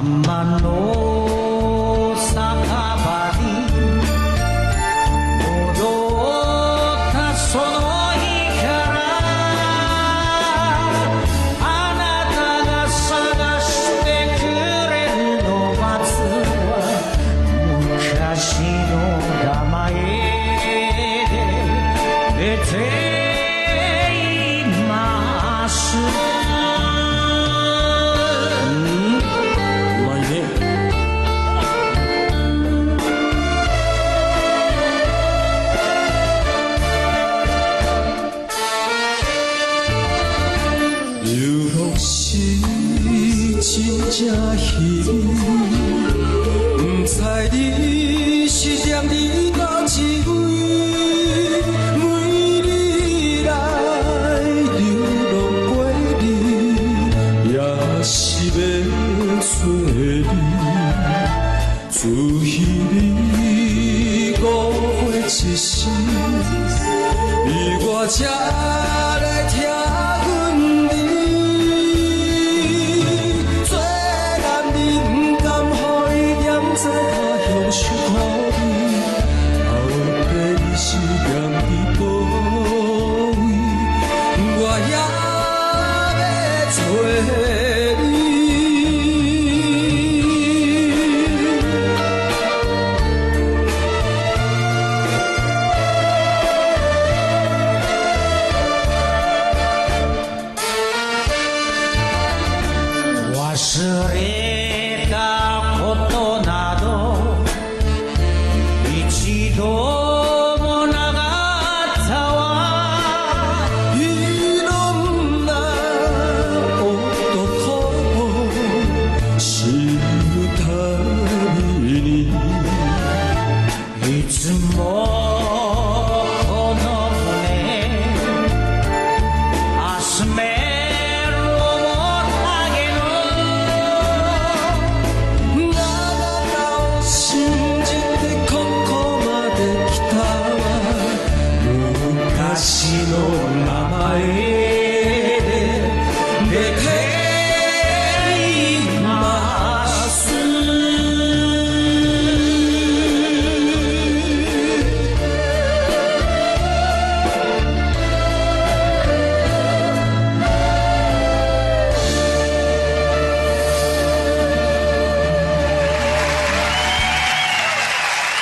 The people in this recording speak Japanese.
まの酒場に戻ったその日からあなたが探してくれるの待つは昔の名前で出ています。真正稀微，不知你是踮伫倒一位，每日来流浪过你，也是要找你，自稀你误会一时，而我才来听。想看你，后壁你是踮伫倒位，我也要找你。忘れたことなど一度もなかったわ。いろんな男を知るたびにいつもこの胸あすめ昔の